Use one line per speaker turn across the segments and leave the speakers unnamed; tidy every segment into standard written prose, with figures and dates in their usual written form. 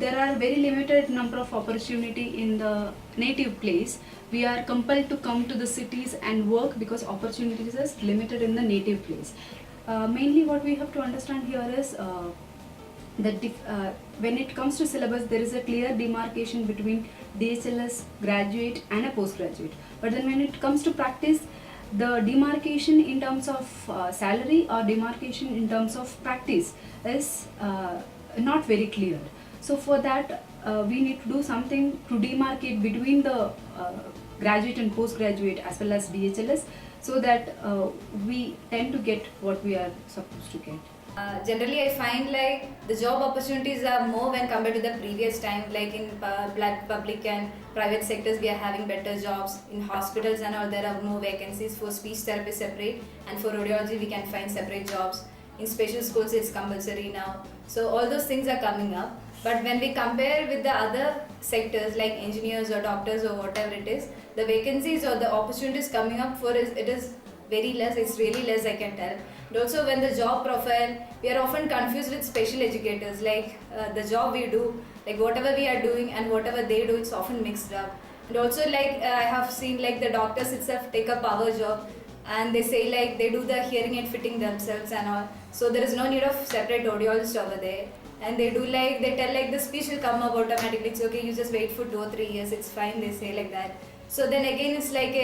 there are very limited number of opportunity in the native place, we are compelled to come to the cities and work because opportunities is limited in the native place. Mainly what we have to understand here is when it comes to syllabus, there is a clear demarcation between DHLS graduate and a postgraduate. But then when it comes to practice, the demarcation in terms of salary or demarcation in terms of practice is not very clear. So for that, we need to do something to demarcate between the graduate and postgraduate as well as DHLS, so that we tend to get what we are supposed to get.
Generally, I find like the job opportunities are more when compared to the previous time. Like in public and private sectors, we are having better jobs. In hospitals and all, there are more vacancies. For speech therapy separate, and for radiology, we can find separate jobs. In special schools, it's compulsory now. So all those things are coming up. But when we compare with the other sectors like engineers or doctors or whatever it is, the vacancies or the opportunities coming up for it is very less. It's really less, I can tell. And also when the job profile, we are often confused with special educators, like the job we do, like whatever we are doing and whatever they do, it's often mixed up. And also like I have seen like the doctors itself take up our job, and they say like they do the hearing aid fitting themselves and all, so there is no need of separate audiologist over there. And they do like, they tell like the speech will come up automatically, it's okay, you just wait for 2 or 3 years, it's fine, they say like that. So then again it's like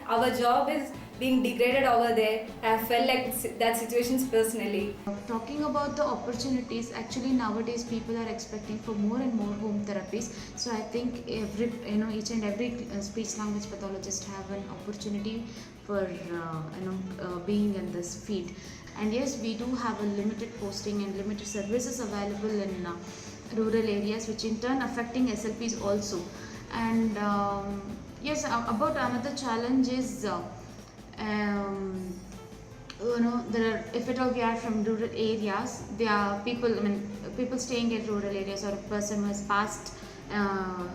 our job is being degraded over there. I have felt like that situations personally.
Talking about the opportunities, actually nowadays people are expecting for more and more home therapies. So I think each and every speech language pathologist have an opportunity for being in this field. And yes, we do have a limited posting and limited services available in rural areas, which in turn affecting SLPs also. And yes, about another challenge is there are, if at all we are from rural areas, there are people, people staying in rural areas, or a person who has passed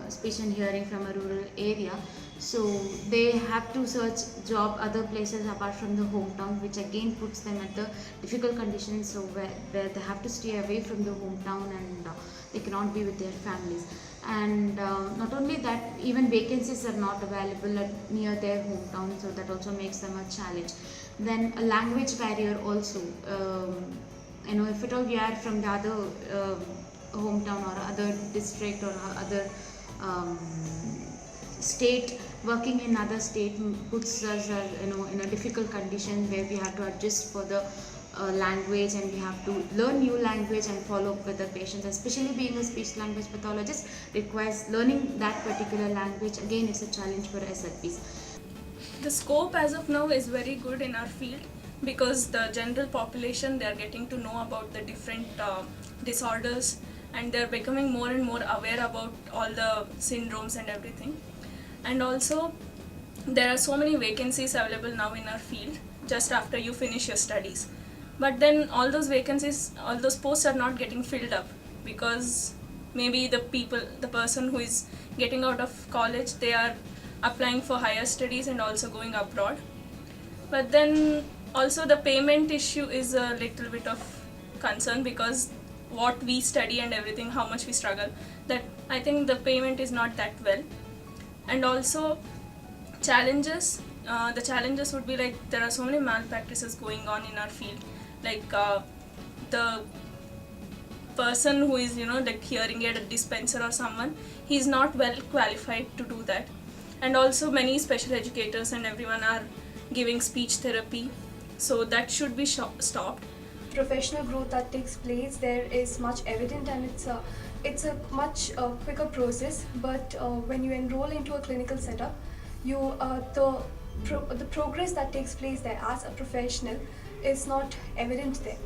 speech and hearing from a rural area, so they have to search job other places apart from the hometown, which again puts them at the difficult conditions, so where they have to stay away from the hometown, and they cannot be with their families. And not only that, even vacancies are not available near their hometown, so that also makes them a challenge. Then a language barrier also. If at all we are from the other hometown or other district or other state, working in other state puts us in a difficult condition where we have to adjust for the language, and we have to learn new language and follow up with the patients. Especially being a speech language pathologist requires learning that particular language. Again, it's a challenge for SLPs.
The scope as of now is very good in our field, because the general population, they are getting to know about the different disorders, and they are becoming more and more aware about all the syndromes and everything. And also there are so many vacancies available now in our field just after you finish your studies. But then all those vacancies, all those posts are not getting filled up, because maybe the person who is getting out of college, they are applying for higher studies and also going abroad. But then also the payment issue is a little bit of concern, because what we study and everything, how much we struggle, that I think the payment is not that well. And also challenges, the challenges would be like there are so many malpractices going on in our field. Like the person who is like hearing aid dispenser or someone, he's not well qualified to do that. And also many special educators and everyone are giving speech therapy, so that should be stopped.
Professional growth that takes place there is much evident, and it's a much quicker process. But when you enroll into a clinical setup, the progress that takes place there as a professional is not evident there.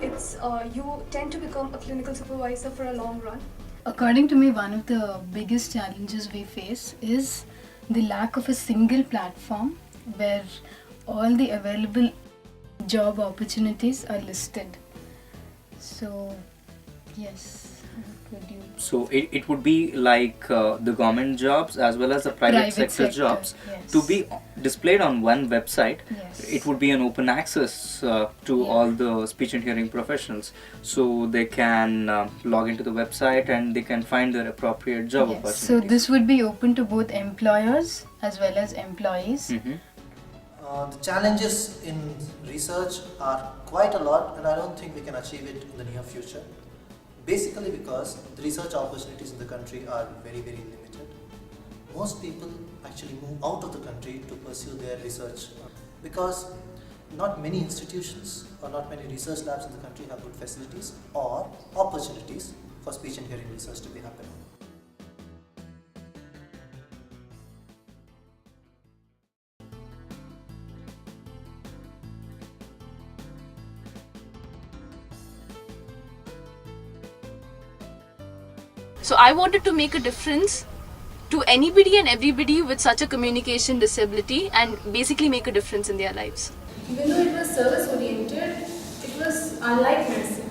It's you tend to become a clinical supervisor for a long run.
According to me, one of the biggest challenges we face is the lack of a single platform where all the available job opportunities are listed. So, yes. would you?
So it would be like the government jobs as well as the private sector jobs
yes.
to be displayed on one website.
Yes.
It would be an open access to
Yeah.
all the speech and hearing professionals, so they can log into the website and they can find their appropriate job
Yes.
opportunities.
So this would be open to both employers as well as employees.
Mhm.
The challenges in research are quite a lot, and I don't think we can achieve it in the near future. Basically because the research opportunities in the country are very, very limited. Most people actually move out of the country to pursue their research because not many institutions or not many research labs in the country have good facilities or opportunities for speech and hearing research to be happening.
So I wanted to make a difference to anybody and everybody with such a communication disability and basically make a difference in their lives.
Even though it was service oriented, it was unlike medicine.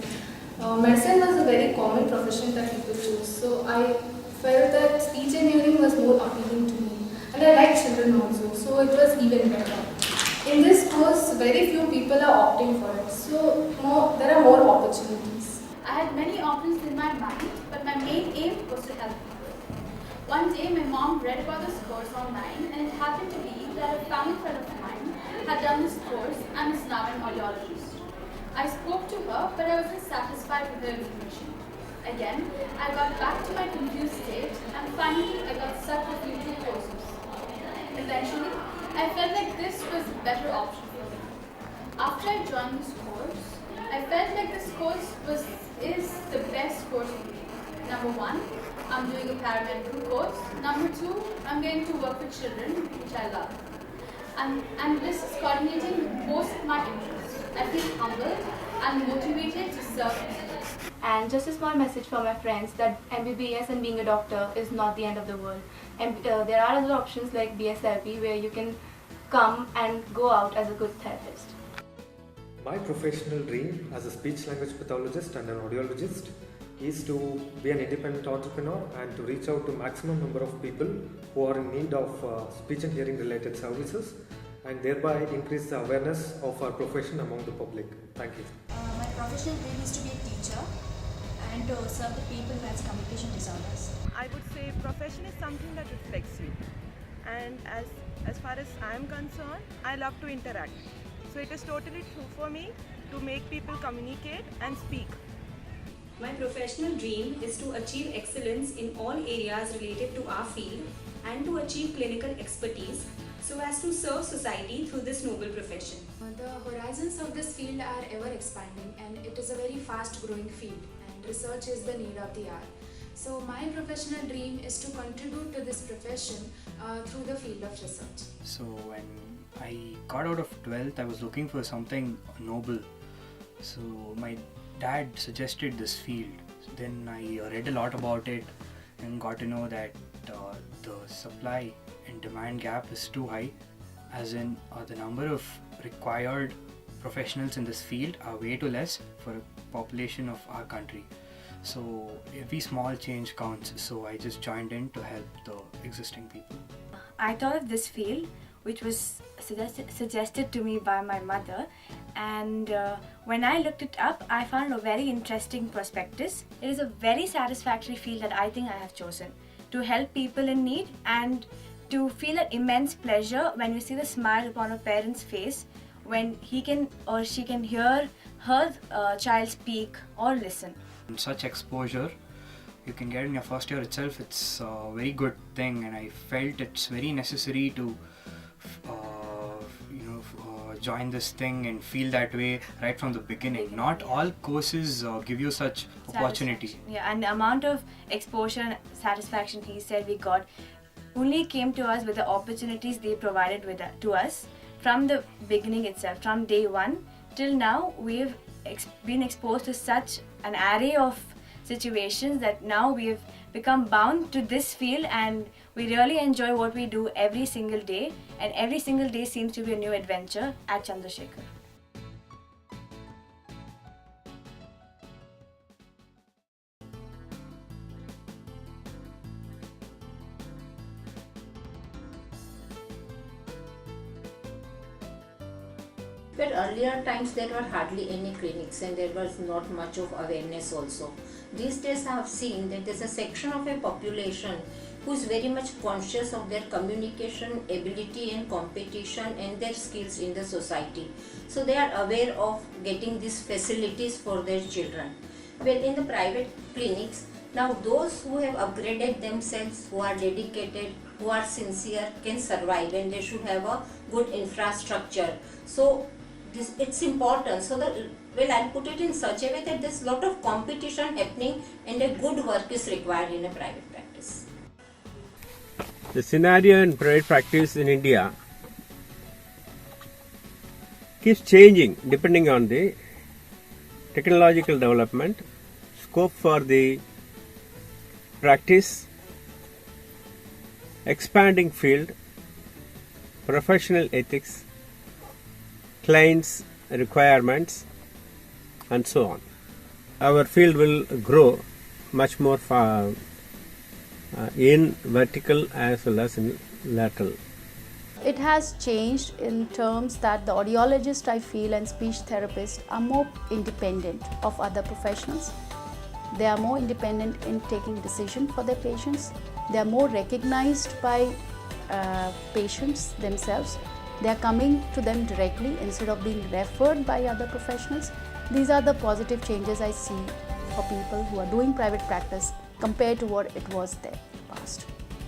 Medicine was a very common profession that people chose, so I felt that speech and hearing was more appealing to me. And I like children also, so it was even better. In this course, very few people are opting for it, so there are more opportunities.
I had many options in my mind, but my main aim was to help people. One day, my mom read about this course online, and it happened to be that a family friend of mine had done this course and is now an audiologist. I spoke to her, but I wasn't satisfied with her information. Again, I got back to my confused state, and finally, I got stuck between two courses. Eventually, I felt like this was a better option for me. After I joined this course, I felt like this course is the best course for me. Number one, I'm doing a paramedical course. Number two, I'm getting to work with children, which I love. And this is coordinating with most of my interests. I feel humbled and motivated to serve others.
And just a small message for my friends that MBBS and being a doctor is not the end of the world. And there are other options like BS therapy where you can come and go out as a good therapist.
My professional dream as a speech language pathologist and an audiologist is to be an independent entrepreneur and to reach out to maximum number of people who are in need of speech and hearing related services and thereby increase the awareness of our profession among the public. Thank you.
My professional dream is to be a teacher and to serve the people who have communication disorders.
I would say profession is something that reflects you, and as far as I am concerned, I love to interact. So it is totally true for me to make people communicate and speak.
My professional dream is to achieve excellence in all areas related to our field and to achieve clinical expertise so as to serve society through this noble profession.
The horizons of this field are ever expanding and it is a very fast growing field and research is the need of the hour. So my professional dream is to contribute to this profession through the field of research.
So when I got out of 12th, I was looking for something noble. So my dad suggested this field. Then I read a lot about it and got to know that the supply and demand gap is too high, as in the number of required professionals in this field are way too less for a population of our country. So every small change counts. So I just joined in to help the existing people.
I thought of this field, which was suggested to me by my mother, and when I looked it up, I found a very interesting prospectus. It is a very satisfactory field that I think I have chosen to help people in need and to feel an immense pleasure when we see the smile upon a parent's face when he can or she can hear her child speak or listen.
Such exposure you can get in your first year itself, it's a very good thing, and I felt it's very necessary to join this thing and feel that way right from the beginning. Not all courses give you such opportunity.
Yeah, and the amount of exposure and satisfaction he said we got only came to us with the opportunities they provided to us from the beginning itself. From day one till now, we've been exposed to such an array of situations that now we've become bound to this field, and we really enjoy what we do every single day, and every single day seems to be a new adventure at Chandrasekhar.
where earlier times there were hardly any clinics and there was not much of awareness also. These days I have seen that there's a section of a population who is very much conscious of their communication ability and competition and their skills in the society. So they are aware of getting these facilities for their children. Well, in the private clinics, now those who have upgraded themselves, who are dedicated, who are sincere, can survive, and they should have a good infrastructure. So it's important. So I'll put it in such a way that there's a lot of competition happening and a good work is required in a private practice.
The scenario in private practice in India keeps changing depending on the technological development, scope for the practice, expanding field, professional ethics, clients' requirements, and so on. Our field will grow much more in vertical as well as in lateral.
It has changed in terms that the audiologist, I feel, and speech therapists are more independent of other professionals. They are more independent in taking decisions for their patients. They are more recognized by patients themselves. They are coming to them directly instead of being referred by other professionals. These are the positive changes I see for people who are doing private practice compared to what it was there in the past.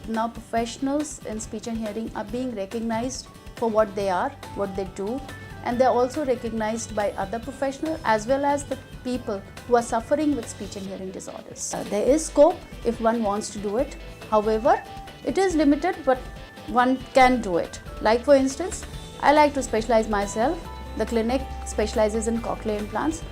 Now professionals in speech and hearing are being recognized for what they are, what they do, and they are also recognized by other professionals as well as the people who are suffering with speech and hearing disorders. There is scope if one wants to do it. However, it is limited, but one can do it. Like for instance, I like to specialize myself. The clinic specializes in cochlear implants.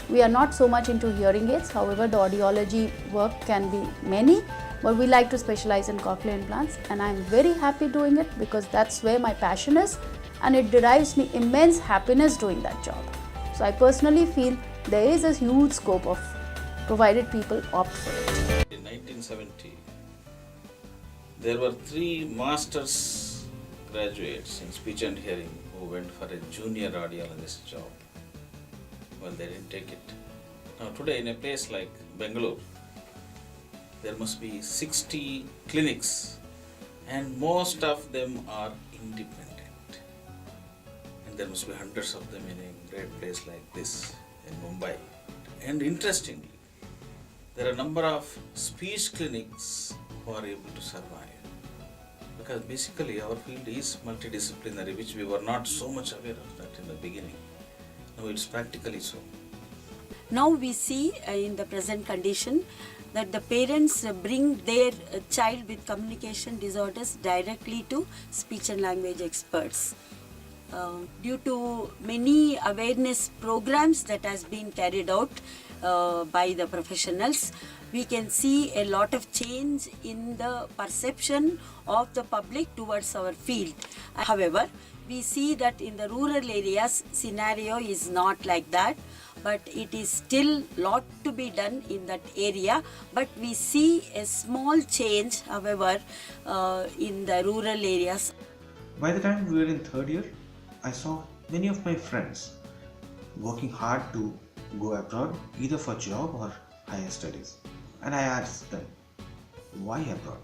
We are not so much into hearing aids. However, the audiology work can be many, but we like to specialize in cochlear implants, and I am very happy doing it because that's where my passion is, and it derives me immense happiness doing that job. So I personally feel there is a huge scope of provided people opt for it.
In 1970, there were 3 master's graduates in speech and hearing who went for a junior audiologist job. Well, they didn't take it. Now today in a place like Bangalore, there must be 60 clinics and most of them are independent. And there must be hundreds of them in a great place like this in Mumbai. And interestingly, there are a number of speech clinics who are able to survive. Because basically our field is multidisciplinary, which we were not so much aware of that in the beginning. Now it's practically so.
Now we see in the present condition that the parents bring their child with communication disorders directly to speech and language experts. Due to many awareness programs that has been carried out by the professionals, we can see a lot of change in the perception of the public towards our field. However, we see that in the rural areas scenario is not like that, but it is still lot to be done in that area. But we see a small change, however, in the rural areas.
By the time we were in 3rd year, I saw many of my friends working hard to go abroad, either for job or higher studies. And I asked them, why abroad?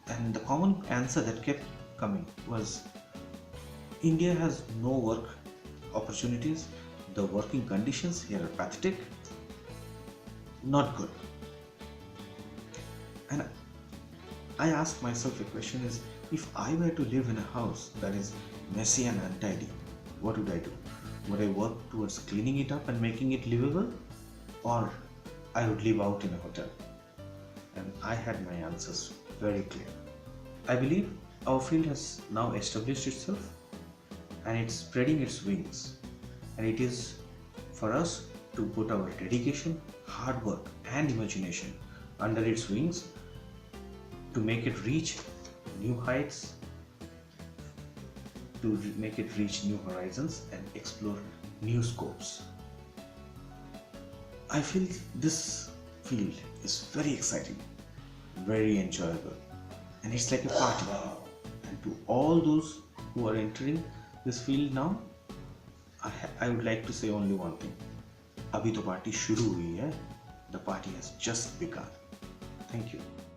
And the common answer that kept coming was, India has no work opportunities, the working conditions here are pathetic, not good. And I asked myself a question is, if I were to live in a house that is messy and untidy, what would I do? Would I work towards cleaning it up and making it livable? Or I would live out in a hotel? And I had my answers very clear. I believe our field has now established itself and it's spreading its wings. And it is for us to put our dedication, hard work and imagination under its wings to make it reach new heights, to make it reach new horizons and explore new scopes. I feel this field is very exciting, very enjoyable, and it's like a party. And to all those who are entering this field now, I would like to say only one thing. अभी तो party शुरू हुई है. The party has just begun. Thank you.